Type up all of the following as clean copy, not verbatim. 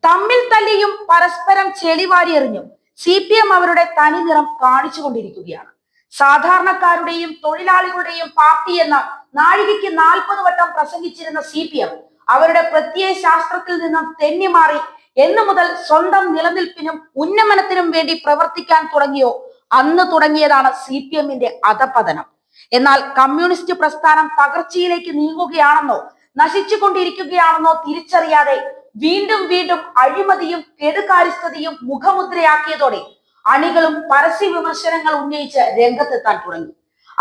തമ്മിൽ തല്ലിയും പരസ്പരം ചെളിവാരിയെറിഞ്ഞും CPM അവരുടെ തനി നിറം കാണിച്ചുകൊണ്ടിരിക്കുകയാണ്. സാധാരണക്കാരുടെയും തൊഴിലാളികളുടെയും പാർട്ടി എന്ന നാഴികയ്ക്ക് 40 വട്ടം പ്രസംഗിച്ചിരുന്ന CPM അവരുടെ പ്രത്യയ ശാസ്ത്രത്തിൽ നിന്നും തെന്നിമാറി എന്നു മുതൽ സ്വന്തം നിലനിൽപ്പിനും ഉന്നമനത്തിനും വേണ്ടി പ്രവർത്തിക്കാൻ തുടങ്ങിയോ അന്ന് തുടങ്ങിയതാണ് CPM-ന്റെ അധപതനം. എന്നാൽ കമ്മ്യൂണിസ്റ്റ് പ്രസ്ഥാനം തകർച്ചയിലേക്ക് നീങ്ങുകയാണെന്നോ നശിച്ചുകൊണ്ടിരിക്കുകയാണെന്നോ തിരിച്ചറിയാതെ വീണ്ടും വീണ്ടും അഴിമതിയും കെടുകാര്യസ്ഥതയും മുഖമുദ്രയാക്കിയതോടെ അണികളും പരസ്യ വിമർശനങ്ങൾ ഉന്നയിച്ച് രംഗത്തെത്താൻ തുടങ്ങി.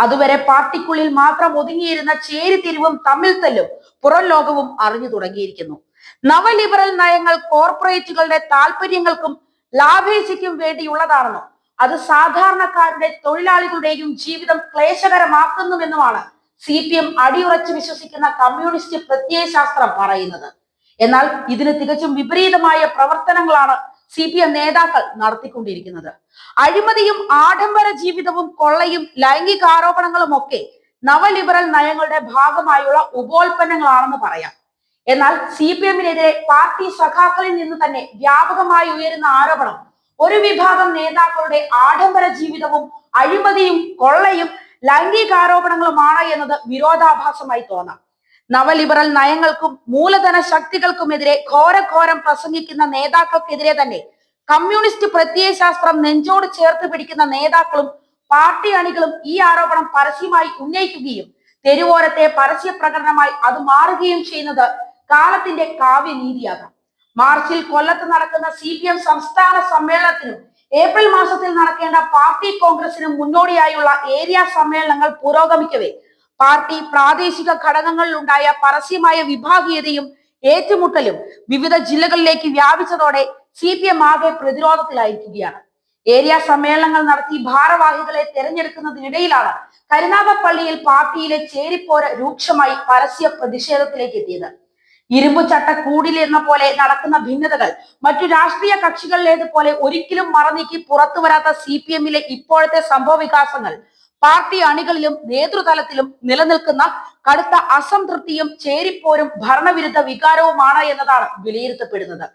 അതുവരെ പാർട്ടിക്കുള്ളിൽ മാത്രം ഒതുങ്ങിയിരുന്ന ചേരിതിരിവും തമ്മിൽ തല്ലും പുറം ലോകവും അറിഞ്ഞു തുടങ്ങിയിരിക്കുന്നു. നവലിബറൽ നയങ്ങൾ കോർപ്പറേറ്റുകളുടെ താല്പര്യങ്ങൾക്കും ലാഭേച്ഛയ്ക്കും വേണ്ടിയുള്ളതാണെന്നും അത് സാധാരണക്കാരുടെ തൊഴിലാളികളുടെയും ജീവിതം ക്ലേശകരമാക്കുന്നുവെന്നുമാണ് CPM അടിയുറച്ച് വിശ്വസിക്കുന്ന കമ്മ്യൂണിസ്റ്റ് പ്രത്യയശാസ്ത്രം പറയുന്നത്. എന്നാൽ ഇതിന് തികച്ചും വിപരീതമായ പ്രവർത്തനങ്ങളാണ് CPM നേതാക്കൾ നടത്തിക്കൊണ്ടിരിക്കുന്നത്. അഴിമതിയും ആഡംബര ജീവിതവും കൊള്ളയും ലൈംഗികാരോപണങ്ങളും ഒക്കെ നവലിബറൽ നയങ്ങളുടെ ഭാഗമായുള്ള ഉപോൽപ്പന്നങ്ങളാണെന്ന് പറയാം. എന്നാൽ CPM-നെതിരെ പാർട്ടി സഖാക്കളിൽ നിന്ന് തന്നെ വ്യാപകമായി ഉയരുന്ന ആരോപണം ഒരു വിഭാഗം നേതാക്കളുടെ ആഡംബര ജീവിതവും അഴിമതിയും കൊള്ളയും ലൈംഗികാരോപണങ്ങളുമാണ് എന്നത് വിരോധാഭാസമായി തോന്നാം. നവലിബറൽ നയങ്ങൾക്കും മൂലധന ശക്തികൾക്കുമെതിരെ ഘോരഘോരം പ്രസംഗിക്കുന്ന നേതാക്കൾക്കെതിരെ തന്നെ കമ്മ്യൂണിസ്റ്റ് പ്രത്യയശാസ്ത്രം നെഞ്ചോട് ചേർത്ത് പിടിക്കുന്ന നേതാക്കളും പാർട്ടി അണികളും ഈ ആരോപണം പരസ്യമായി ഉന്നയിക്കുകയും തെരുവോരത്തെ പരസ്യ പ്രകടനമായി അത് മാറുകയും ചെയ്യുന്നത് കാലത്തിന്റെ കാവ്യനീതിയാകാം. മാർച്ചിൽ കൊല്ലത്ത് നടക്കുന്ന CPM സംസ്ഥാന സമ്മേളനത്തിനും ഏപ്രിൽ മാസത്തിൽ നടക്കേണ്ട പാർട്ടി കോൺഗ്രസിനും മുന്നോടിയായുള്ള ഏരിയ സമ്മേളനങ്ങൾ പുരോഗമിക്കവേ പാർട്ടി പ്രാദേശിക ഘടകങ്ങളിലുണ്ടായ പരസ്യമായ വിഭാഗീയതയും ഏറ്റുമുട്ടലും വിവിധ ജില്ലകളിലേക്ക് വ്യാപിച്ചതോടെ CPM ആകെ പ്രതിരോധത്തിലായിരിക്കുകയാണ്. ഏരിയ സമ്മേളനങ്ങൾ നടത്തി ഭാരവാഹികളെ തെരഞ്ഞെടുക്കുന്നതിനിടയിലാണ് കരുനാഗപ്പള്ളിയിൽ പാർട്ടിയിലെ ചേരിപ്പോര് രൂക്ഷമായി പരസ്യ പ്രതിഷേധത്തിലേക്ക് എത്തിയത്. ഇരുമ്പു ചട്ടക്കൂടിൽ എന്ന പോലെ നടക്കുന്ന ഭിന്നതകൾ മറ്റു രാഷ്ട്രീയ കക്ഷികളിലേതുപോലെ ഒരിക്കലും മറനീക്കി പുറത്തു വരാത്ത CPM-ലെ ഇപ്പോഴത്തെ സംഭവ വികാസങ്ങൾ പാർട്ടി അണികളിലും നേതൃതലത്തിലും നിലനിൽക്കുന്ന കടുത്ത അസംതൃപ്തിയും ചേരിപ്പോരും ഭരണവിരുദ്ധ വികാരവുമാണ് എന്നതാണ് വിലയിരുത്തപ്പെടുന്നത്.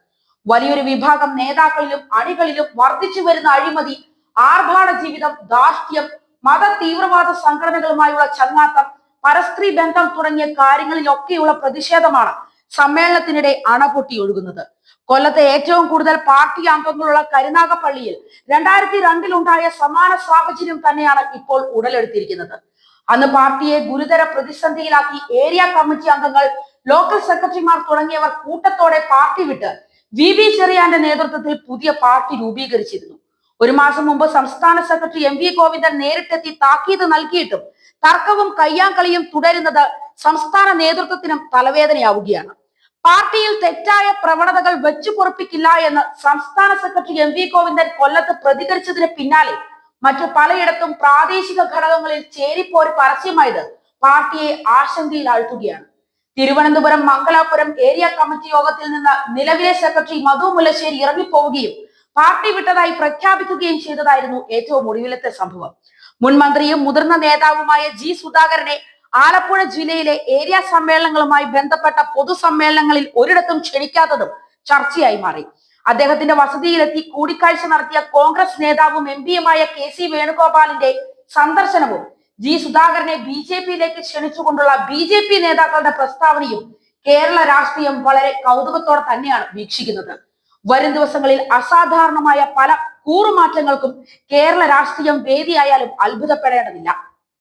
വലിയൊരു വിഭാഗം നേതാക്കളിലും അണികളിലും വർദ്ധിച്ചു വരുന്ന അഴിമതി, ആർഭാട ജീവിതം, ധാർഷ്ട്യം, മത തീവ്രവാദ സംഘടനകളുമായുള്ള ചങ്ങാത്തം, പരസ്ത്രീ ബന്ധം തുടങ്ങിയ കാര്യങ്ങളിലൊക്കെയുള്ള പ്രതിഷേധമാണ് സമ്മേളനത്തിനിടെ അണപൊട്ടി ഒഴുകുന്നത്. കൊല്ലത്തെ ഏറ്റവും കൂടുതൽ പാർട്ടി അംഗങ്ങളുള്ള കരുനാഗപ്പള്ളിയിൽ 2002-ലുണ്ടായ സമാന സാഹചര്യം തന്നെയാണ് ഇപ്പോൾ ഉടലെടുത്തിരിക്കുന്നത്. അന്ന് പാർട്ടിയെ ഗുരുതര പ്രതിസന്ധിയിലാക്കി ഏരിയ കമ്മിറ്റി അംഗങ്ങൾ, ലോക്കൽ സെക്രട്ടറിമാർ തുടങ്ങിയവർ കൂട്ടത്തോടെ പാർട്ടി വിട്ട് VB ചെറിയാന്റെ നേതൃത്വത്തിൽ പുതിയ പാർട്ടി രൂപീകരിച്ചിരുന്നു. ഒരു മാസം മുമ്പ് സംസ്ഥാന സെക്രട്ടറി MV ഗോവിന്ദൻ നേരിട്ടെത്തി താക്കീത് നൽകിയിട്ടും തർക്കവും കയ്യാങ്കളിയും തുടരുന്നത് സംസ്ഥാന നേതൃത്വത്തിനും തലവേദനയാവുകയാണ്. പാർട്ടിയിൽ തെറ്റായ പ്രവണതകൾ വെച്ചു പൊറപ്പിക്കില്ല എന്ന് സംസ്ഥാന സെക്രട്ടറി MV ഗോവിന്ദൻ കൊല്ലത്ത് പ്രതികരിച്ചതിന് പിന്നാലെ മറ്റു പലയിടത്തും പ്രാദേശിക ഘടകങ്ങളിൽ ചേരിപ്പോര് പരസ്യമായത് പാർട്ടിയെ ആശങ്കയിലാഴ്ത്തുകയാണ്. തിരുവനന്തപുരം മംഗലാപുരം ഏരിയ കമ്മിറ്റി യോഗത്തിൽ നിന്ന് നിലവിലെ സെക്രട്ടറി മധു മുല്ലശ്ശേരി ഇറങ്ങിപ്പോവുകയും പാർട്ടി വിട്ടതായി പ്രഖ്യാപിക്കുകയും ചെയ്തതായിരുന്നു ഏറ്റവും ഒടുവിലത്തെ സംഭവം. മുൻ മന്ത്രിയും മുതിർന്ന നേതാവുമായ G സുധാകരനെ ആലപ്പുഴ ജില്ലയിലെ ഏരിയ സമ്മേളനങ്ങളുമായി ബന്ധപ്പെട്ട പൊതുസമ്മേളനങ്ങളിൽ ഒരിടത്തും ക്ഷണിക്കാത്തതും ചർച്ചയായി മാറി. അദ്ദേഹത്തിന്റെ വസതിയിലെത്തി കൂടിക്കാഴ്ച നടത്തിയ കോൺഗ്രസ് നേതാവും MP-യുമായ KC വേണുഗോപാലിന്റെ സന്ദർശനവും G സുധാകരനെ BJP-യിലേക്ക് ക്ഷണിച്ചുകൊണ്ടുള്ള BJP നേതാക്കളുടെ പ്രസ്താവനയും കേരള രാഷ്ട്രീയം വളരെ കൗതുകത്തോടെ തന്നെയാണ് വീക്ഷിക്കുന്നത്. വരും ദിവസങ്ങളിൽ അസാധാരണമായ പല കൂറുമാറ്റങ്ങൾക്കും കേരള രാഷ്ട്രീയം വേദിയായാലും അത്ഭുതപ്പെടേണ്ടതില്ല.